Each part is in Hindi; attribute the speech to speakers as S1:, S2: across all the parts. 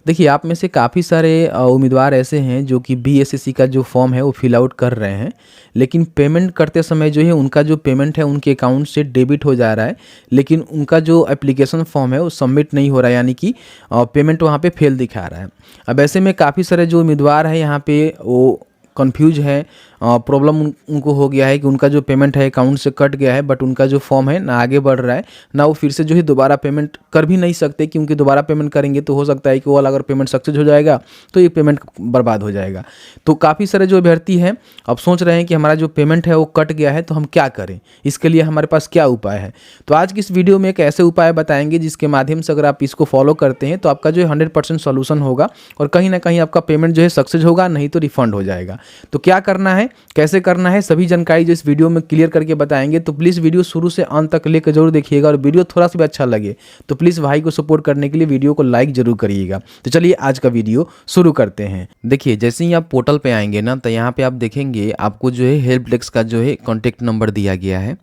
S1: देखिए, आप में से काफ़ी सारे उम्मीदवार ऐसे हैं जो कि बीएसएससी का जो फॉर्म है वो फिल आउट कर रहे हैं, लेकिन पेमेंट करते समय जो है उनका जो पेमेंट है उनके अकाउंट से डेबिट हो जा रहा है, लेकिन उनका जो एप्लीकेशन फॉर्म है वो सबमिट नहीं हो रहा है, यानी कि पेमेंट वहाँ पे फेल दिखा रहा है। अब ऐसे में काफ़ी सारे जो उम्मीदवार हैं यहाँ पे वो कन्फ्यूज है, प्रॉब्लम उनको हो गया है कि उनका जो पेमेंट है अकाउंट से कट गया है, बट उनका जो फॉर्म है ना आगे बढ़ रहा है, ना वो फिर से जो है दोबारा पेमेंट कर भी नहीं सकते, क्योंकि दोबारा पेमेंट करेंगे तो हो सकता है कि वो वाला अगर पेमेंट सक्सेस हो जाएगा तो ये पेमेंट बर्बाद हो जाएगा। तो काफ़ी सारे जो अभ्यर्थी हैं अब सोच रहे हैं कि हमारा जो पेमेंट है वो कट गया है, तो हम क्या करें, इसके लिए हमारे पास क्या उपाय है। तो आज की इस वीडियो में एक ऐसे उपाय बताएंगे जिसके माध्यम से अगर आप इसको फॉलो करते हैं तो आपका जो है 100% सॉल्यूशन होगा और कहीं ना कहीं आपका पेमेंट जो है सक्सेस होगा, नहीं तो रिफंड हो जाएगा। तो क्या करना है, कैसे करना है, सभी जानकारी जो इस वीडियो में क्लियर करके बताएंगे। तो प्लीज़ वीडियो शुरू से अंत तक लेकर जरूर देखिएगा, और वीडियो थोड़ा सा भी अच्छा लगे तो प्लीज़ भाई को सपोर्ट करने के लिए वीडियो को लाइक जरूर करिएगा। तो चलिए आज का वीडियो शुरू करते हैं। देखिए, जैसे ही आप पोर्टल पे आएंगे ना, तो यहाँ पे आप देखेंगे आपको जो है हेल्प डेस्क का जो है कॉन्टैक्ट नंबर दिया गया है।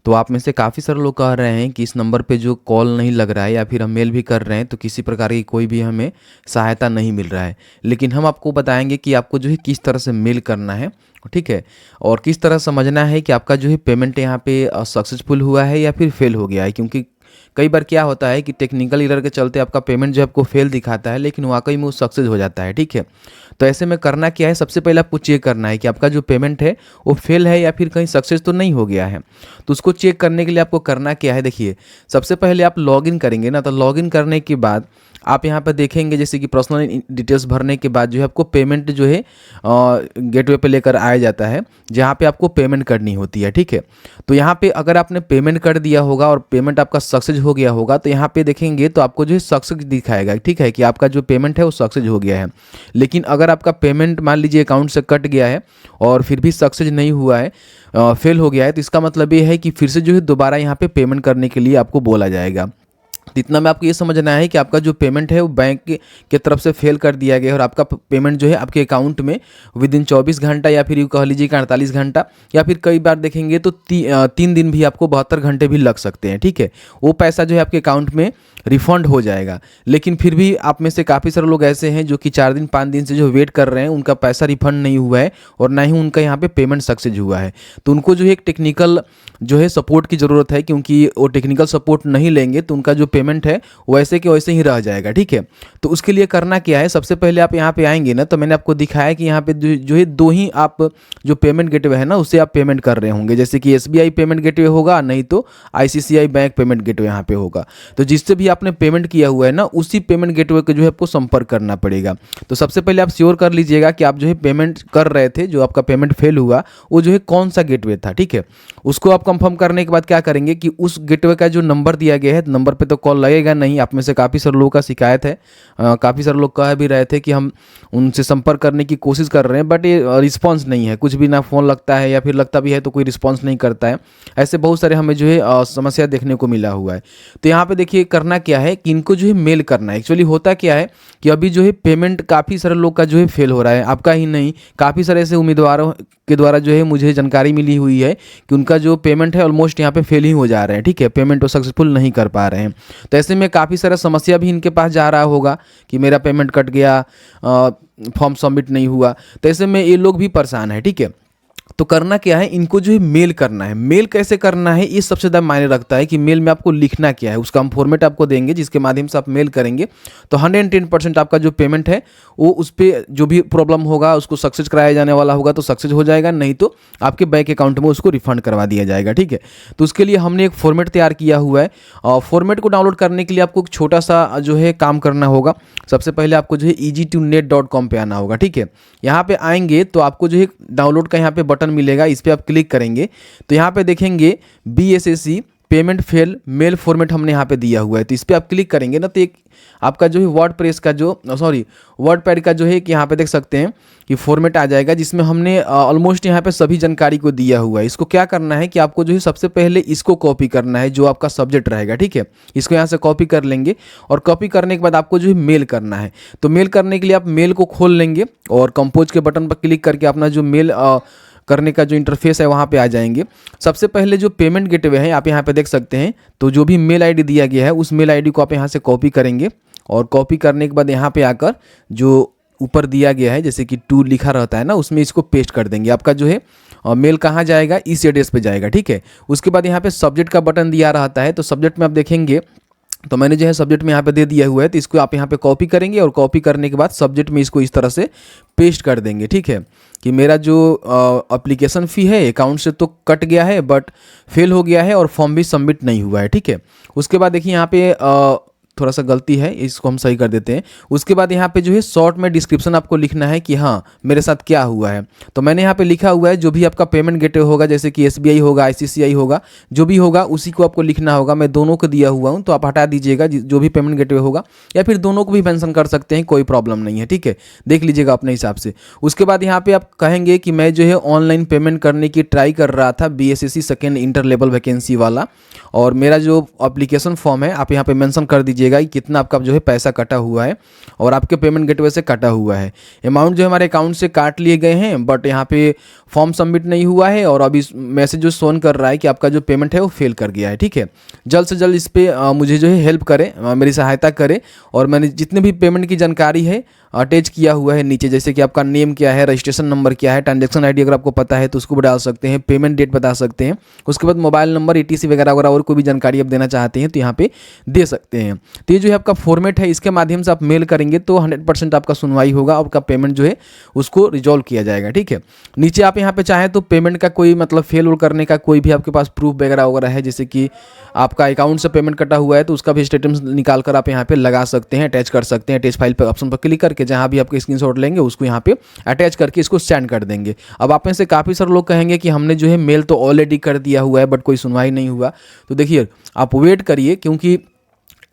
S1: तो आप में से काफ़ी सारे लोग कह रहे हैं कि इस नंबर पे जो कॉल नहीं लग रहा है या फिर हम मेल भी कर रहे हैं तो किसी प्रकार की कोई भी हमें सहायता नहीं मिल रहा है। लेकिन हम आपको बताएंगे कि आपको जो है किस तरह से मेल करना है, ठीक है, और किस तरह समझना है कि आपका जो है पेमेंट यहाँ पे सक्सेसफुल हुआ है या फिर फेल हो गया है। क्योंकि कई बार क्या होता है कि टेक्निकल एरर के चलते आपका पेमेंट जो है आपको फेल दिखाता है, लेकिन वाकई में वो सक्सेस हो जाता है, ठीक है। तो ऐसे में करना क्या है, सबसे पहले आपको चेक करना है कि आपका जो पेमेंट है वो फेल है या फिर कहीं सक्सेस तो नहीं हो गया है। तो उसको चेक करने के लिए आपको करना क्या है, देखिए सबसे पहले आप लॉगिन करेंगे ना, तो लॉगिन करने के बाद आप यहाँ पर देखेंगे जैसे कि पर्सनल डिटेल्स भरने के बाद जो है आपको पेमेंट जो है गेटवे पे लेकर आया जाता है, जहाँ पे आपको पेमेंट करनी होती है, ठीक है। तो यहाँ पे अगर आपने पेमेंट कर दिया होगा और पेमेंट आपका सक्सेस हो गया होगा, तो यहाँ पे देखेंगे तो आपको जो है सक्सेस दिखाएगा, ठीक है, कि आपका जो पेमेंट है वो सक्सेस हो गया है। लेकिन अगर आपका पेमेंट मान लीजिए अकाउंट से कट गया है और फिर भी सक्सेस नहीं हुआ है, फेल हो गया है, तो इसका मतलब ये है कि फिर से जो है दोबारा यहाँ पे पेमेंट करने के लिए आपको बोला जाएगा। तो इतना में आपको ये समझना है कि आपका जो पेमेंट है वो बैंक के तरफ से फेल कर दिया गया है और आपका पेमेंट जो है आपके अकाउंट में विद इन 24 घंटा या फिर यूँ कह लीजिए कि 48 घंटा या फिर कई बार देखेंगे तो 3 दिन भी, आपको 72 घंटे भी लग सकते हैं, ठीक है। वो पैसा जो है आपके अकाउंट में रिफंड हो जाएगा। लेकिन फिर भी आप में से काफ़ी सारे लोग ऐसे हैं जो कि 4 दिन 5 दिन से जो वेट कर रहे हैं, उनका पैसा रिफंड नहीं हुआ है और ना ही उनका यहाँ पे पेमेंट सक्सेस हुआ है। तो उनको जो है एक टेक्निकल जो है सपोर्ट की ज़रूरत है, क्योंकि वो टेक्निकल सपोर्ट नहीं लेंगे तो उनका जो पेमेंट है वैसे के वैसे ही रह जाएगा, ठीक है। तो उसके लिए करना क्या है, सबसे पहले आप यहाँ पे आएंगे ना, तो मैंने आपको दिखाया कि यहाँ पे जो है दो ही आप जो पेमेंट गेटवे है ना उससे आप पेमेंट कर रहे होंगे, जैसे कि एसबीआई पेमेंट गेटवे होगा, नहीं तो आईसीआईसीआई बैंक पेमेंट गेटवे यहाँ पे होगा। तो जिससे भी आपने पेमेंट किया हुआ है ना उसी पेमेंट गेटवे को जो है आपको संपर्क करना पड़ेगा। तो सबसे पहले आप श्योर कर लीजिएगा कि आप जो है पेमेंट कर रहे थे, जो आपका पेमेंट फेल हुआ वो जो है कौन सा गेटवे था, ठीक है। उसको आप कंफर्म करने के बाद क्या करेंगे कि उस गेटवे का जो नंबर दिया गया है, नंबर पे तो कॉल लगेगा नहीं। आप में से काफ़ी सारे लोगों का शिकायत है, काफ़ी सारे लोग कह भी रहे थे कि हम उनसे संपर्क करने की कोशिश कर रहे हैं बट ये रिस्पॉन्स नहीं है, कुछ भी ना फ़ोन लगता है या फिर लगता भी है तो कोई रिस्पॉन्स नहीं करता है। ऐसे बहुत सारे हमें जो है समस्या देखने को मिला हुआ है। तो यहाँ पे देखिए करना क्या है कि इनको जो है मेल करना है। एक्चुअली होता क्या है कि अभी जो है पेमेंट काफ़ी सारे लोग का जो है फेल हो रहा है, आपका ही नहीं, काफ़ी सारे ऐसे उम्मीदवारों के द्वारा जो है मुझे जानकारी मिली हुई है कि उनका जो पेमेंट है ऑलमोस्ट यहाँ पे फेल ही हो जा रहे हैं, ठीक है, पेमेंट वो सक्सेसफुल नहीं कर पा रहे हैं। तो ऐसे में काफ़ी सारा समस्या भी इनके पास जा रहा होगा कि मेरा पेमेंट कट गया, फॉर्म सबमिट नहीं हुआ। तो ऐसे में ये लोग भी परेशान है, ठीक है। तो करना क्या है, इनको जो है मेल करना है। मेल कैसे करना है ये सबसे ज़्यादा मायने रखता है कि मेल में आपको लिखना क्या है, उसका हम फॉर्मेट आपको देंगे जिसके माध्यम से आप मेल करेंगे तो 110% आपका जो पेमेंट है वो उस पर जो भी प्रॉब्लम होगा उसको सक्सेस कराया जाने वाला होगा तो सक्सेस हो जाएगा, नहीं तो आपके बैंक अकाउंट में उसको रिफंड करवा दिया जाएगा, ठीक है। तो उसके लिए हमने एक फॉर्मेट तैयार किया हुआ है और फॉर्मेट को डाउनलोड करने के लिए आपको एक छोटा सा जो है काम करना होगा। सबसे पहले आपको जो है easy2net.com पे आना होगा, ठीक है। यहाँ पे आएंगे तो आपको जो है डाउनलोड का यहाँ पे बटन मिलेगा, इस पर आप क्लिक करेंगे तो यहाँ पे देखेंगे BSSC payment fail mail format हमने यहाँ पे दिया हुआ है। तो इस पर आप क्लिक करेंगे ना तो एक आपका जो है वर्डप्रेस का जो वर्डपैड का जो है कि यहाँ पे देख सकते हैं कि फॉर्मेट आ जाएगा जिसमें हमने ऑलमोस्ट यहाँ पे सभी जानकारी को दिया हुआ है। इसको क्या करना है कि आपको जो है सबसे पहले इसको कॉपी करना है, जो आपका सब्जेक्ट रहेगा, ठीक है। इसको यहाँ से कॉपी कर लेंगे और कॉपी करने के बाद आपको जो है मेल करना है। तो मेल करने के लिए आप मेल को खोल लेंगे और कंपोज के बटन पर क्लिक करके अपना जो मेल करने का जो इंटरफेस है वहाँ पे आ जाएंगे। सबसे पहले जो पेमेंट गेटवे है आप यहाँ पे देख सकते हैं, तो जो भी मेल आईडी दिया गया है उस मेल आईडी को आप यहाँ से कॉपी करेंगे और कॉपी करने के बाद यहाँ पे आकर जो ऊपर दिया गया है जैसे कि टू लिखा रहता है ना, उसमें इसको पेस्ट कर देंगे। आपका जो है मेल कहाँ जाएगा, इस एड्रेस पे जाएगा, ठीक है। उसके बाद यहाँ पे सब्जेक्ट का बटन दिया रहता है, तो सब्जेक्ट में आप देखेंगे तो मैंने जो है सब्जेक्ट में यहाँ पे दे दिया हुआ है, तो इसको आप यहाँ पे कॉपी करेंगे और कॉपी करने के बाद सब्जेक्ट में इसको इस तरह से पेस्ट कर देंगे, ठीक है। कि मेरा जो एप्लीकेशन फ़ी है अकाउंट से तो कट गया है बट फेल हो गया है और फॉर्म भी सबमिट नहीं हुआ है, ठीक है। उसके बाद देखिए यहाँ पे थोड़ा सा गलती है, इसको हम सही कर देते हैं। उसके बाद यहाँ पे जो है शॉर्ट में डिस्क्रिप्शन आपको लिखना है कि हाँ मेरे साथ क्या हुआ है। तो मैंने यहाँ पे लिखा हुआ है जो भी आपका पेमेंट गेटवे होगा, जैसे कि SBI होगा, ICICI होगा, जो भी होगा उसी को आपको लिखना होगा। मैं दोनों को दिया हुआ हूँ, तो आप हटा दीजिएगा जो भी पेमेंट गेटवे होगा, या फिर दोनों को भी मेंशन कर सकते हैं, कोई प्रॉब्लम नहीं है, ठीक है। देख लीजिएगा अपने हिसाब से। उसके बाद यहाँ पे आप कहेंगे कि मैं जो है ऑनलाइन पेमेंट करने की ट्राई कर रहा था, BSSC second inter level vacancy वाला, और मेरा जो एप्लीकेशन फॉर्म है आप यहाँ पे मेंशन कर दीजिएगा कि कितना आपका जो है पैसा कटा हुआ है और आपके पेमेंट गेटवे से कटा हुआ है। अमाउंट जो हमारे अकाउंट से काट लिए गए हैं बट यहाँ पे फॉर्म सबमिट नहीं हुआ है और अभी मैसेज जो शोन कर रहा है कि आपका जो पेमेंट है वो फेल कर गया है, ठीक है। जल्द से जल्द इस पर मुझे जो है हेल्प करें, मेरी सहायता करें। और मैंने जितने भी पेमेंट की जानकारी है अटैच किया हुआ है नीचे, जैसे कि आपका नेम क्या है, रजिस्ट्रेशन नंबर क्या है, ट्रांजैक्शन आईडी अगर आपको पता है तो उसको भी डाल सकते हैं, पेमेंट डेट बता सकते हैं। उसके बाद मोबाइल नंबर, ETC वगैरह वगैरह और कोई भी जानकारी आप देना चाहते हैं तो यहाँ पे दे सकते हैं। तो ये जो है आपका फॉर्मेट है, इसके माध्यम से आप मेल करेंगे तो 100% आपका सुनवाई होगा, आपका पेमेंट जो है उसको रिजॉल्व किया जाएगा, ठीक है। नीचे आप यहाँ पे चाहें तो पेमेंट का कोई मतलब फेल उल करने का कोई भी आपके पास प्रूफ वगैरह वगैरह है, जैसे कि आपका अकाउंट से पेमेंट कटा हुआ है तो उसका भी स्टेटमेंट निकाल कर आप यहाँ पे लगा सकते हैं, अटैच कर सकते हैं। अटैच फाइल पर ऑप्शन पर क्लिक करके जहाँ भी आपके स्क्रीनशॉट लेंगे उसको यहाँ पे अटैच करके इसको सेंड कर देंगे। अब आप में से काफ़ी सारे लोग कहेंगे कि हमने जो है मेल तो ऑलरेडी कर दिया हुआ है बट कोई सुनवाई नहीं हुआ। तो देखिए आप वेट करिए, क्योंकि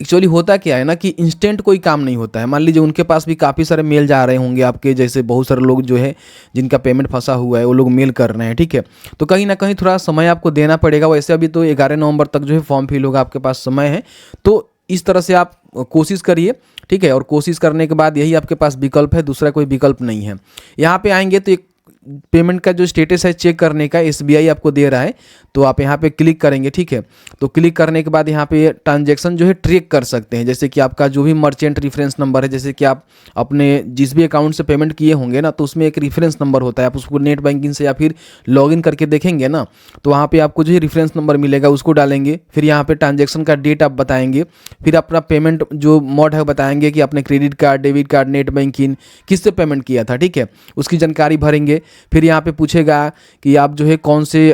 S1: एक्चुअली होता क्या है ना कि इंस्टेंट कोई काम नहीं होता है। मान लीजिए उनके पास भी काफ़ी सारे मेल जा रहे होंगे आपके जैसे, बहुत सारे लोग जो है जिनका पेमेंट फंसा हुआ है वो लोग मेल कर रहे हैं, ठीक है। तो कहीं ना कहीं थोड़ा समय आपको देना पड़ेगा। वैसे अभी तो 11 नवंबर तक जो है फॉर्म फिल होगा, आपके पास समय है। तो इस तरह से आप कोशिश करिए, ठीक है। और कोशिश करने के बाद यही आपके पास विकल्प है, दूसरा कोई विकल्प नहीं है। यहाँ पे आएंगे तो एक पेमेंट का जो स्टेटस है चेक करने का SBI आपको दे रहा है, तो आप यहाँ पे क्लिक करेंगे, ठीक है। तो क्लिक करने के बाद यहाँ पे ट्रांजैक्शन जो है ट्रैक कर सकते हैं, जैसे कि आपका जो भी मर्चेंट रेफरेंस नंबर है, जैसे कि आप अपने जिस भी अकाउंट से पेमेंट किए होंगे ना, तो उसमें एक रेफरेंस नंबर होता है। आप उसको नेट बैंकिंग से या फिर लॉगिन करके देखेंगे ना, तो वहाँ पर आपको जो है रेफरेंस नंबर मिलेगा, उसको डालेंगे। फिर यहाँ पर ट्रांजैक्शन का डेट आप बताएंगे, फिर अपना पेमेंट जो मोड है बताएंगे कि आपने credit card, debit card, net banking किससे पेमेंट किया था, ठीक है। उसकी जानकारी भरेंगे। फिर यहाँ पे पूछेगा कि आप जो है कौन से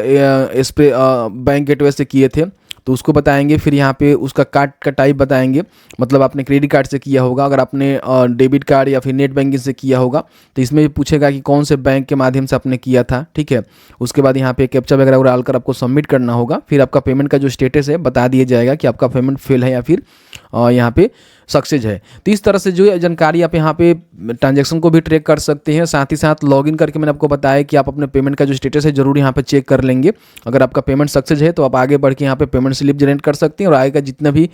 S1: इस पे बैंक गेटवे से किए थे, तो उसको बताएंगे। फिर यहाँ पे उसका कार्ड का टाइप बताएंगे, मतलब आपने क्रेडिट कार्ड से किया होगा, अगर आपने डेबिट कार्ड या फिर नेट बैंकिंग से किया होगा तो इसमें भी पूछेगा कि कौन से बैंक के माध्यम से आपने किया था, ठीक है। उसके बाद यहाँ पे कैप्चा वगैरह डालकर आपको सबमिट करना होगा। फिर आपका पेमेंट का जो स्टेटस है बता दिया जाएगा कि आपका पेमेंट फेल है या फिर यहाँ पे सक्सेस है। तो इस तरह से जो है जानकारी आप यहाँ पे ट्रांजैक्शन को भी ट्रैक कर सकते हैं। साथ ही साथ लॉगिन करके मैंने आपको बताया कि आप अपने पेमेंट का जो स्टेटस है जरूर यहाँ पे चेक कर लेंगे। अगर आपका पेमेंट सक्सेस है तो आप आगे बढ़ के यहाँ पे पेमेंट स्लिप जनरेट कर सकते हैं और आगे का जितना भी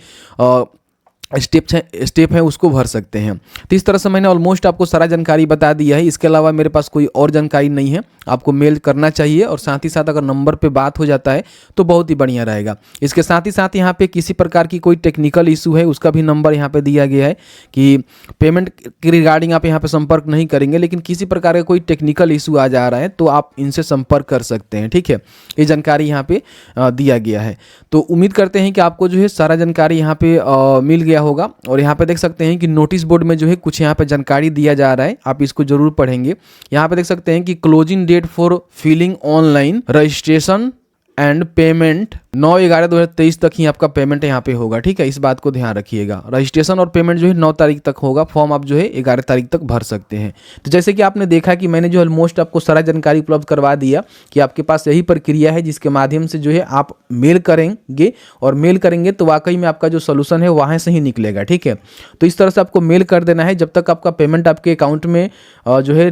S1: स्टेप है उसको भर सकते हैं। तो इस तरह से मैंने ऑलमोस्ट आपको सारा जानकारी बता दिया है। इसके अलावा मेरे पास कोई और जानकारी नहीं है। आपको मेल करना चाहिए और साथ ही साथ अगर नंबर पे बात हो जाता है तो बहुत ही बढ़िया रहेगा। इसके साथ ही साथ यहाँ पे किसी प्रकार की कोई टेक्निकल इशू है उसका भी नंबर यहाँ पे दिया गया है कि पेमेंट के रिगार्डिंग आप यहाँ पे संपर्क नहीं करेंगे, लेकिन किसी प्रकार का कोई टेक्निकल इशू आ जा रहा है तो आप इनसे संपर्क कर सकते हैं, ठीक है। ये जानकारी यहाँ पे दिया गया है। तो उम्मीद करते हैं कि आपको जो है सारा जानकारी यहाँ पे मिल गया होगा। और यहाँ पे देख सकते हैं कि नोटिस बोर्ड में जो है कुछ यहाँ पे जानकारी दिया जा रहा है, आप इसको जरूर पढ़ेंगे। यहाँ पे देख सकते हैं कि closing date for filling online registration and payment 9/11/2023 तक ही आपका पेमेंट यहाँ पे होगा, ठीक है। इस बात को ध्यान रखिएगा। रजिस्ट्रेशन और पेमेंट जो है 9 तारीख तक होगा। फॉर्म आप जो है 11 तारीख तक भर सकते हैं। तो जैसे कि आपने देखा कि मैंने जो ऑलमोस्ट आपको सारा जानकारी उपलब्ध करवा दिया कि आपके पास यही प्रक्रिया है जिसके माध्यम से जो है आप मेल करेंगे और मेल करेंगे तो वाकई में आपका जो सोल्यूशन है वहाँ से ही निकलेगा, ठीक है। तो इस तरह से आपको मेल कर देना है। जब तक आपका पेमेंट आपके अकाउंट में जो है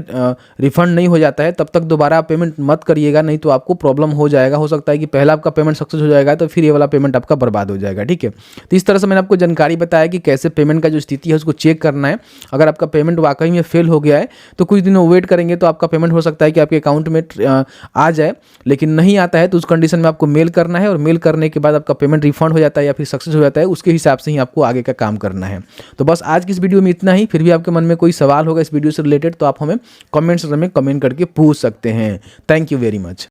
S1: रिफंड नहीं हो जाता है तब तक दोबारा आप पेमेंट मत करिएगा, नहीं तो आपको प्रॉब्लम हो जाएगा। हो सकता है कि पहला आपका पेमेंट सक्सेस हो जाएगा तो फिर ये वाला पेमेंट आपका बर्बाद हो जाएगा। ठीक है, तो इस तरह से मैंने आपको जानकारी बताया कि कैसे पेमेंट का जो स्थिति है उसको चेक करना है। अगर आपका पेमेंट वाकई में फेल हो गया है तो कुछ दिनों वेट करेंगे तो आपका पेमेंट हो सकता है कि आपके अकाउंट में आ जाए, लेकिन नहीं आता है तो उस कंडीशन में आपको मेल करना है, और मेल करने के बाद आपका पेमेंट रिफंड हो जाता है या फिर सक्सेस हो जाता है, उसके हिसाब से ही आपको आगे का काम करना है। तो बस आज की इस वीडियो में इतना ही। फिर भी आपके मन में कोई सवाल होगा इस वीडियो से रिलेटेड तो आप हमें कमेंट सेक्शन में कमेंट करके पूछ सकते हैं। Thank you very much.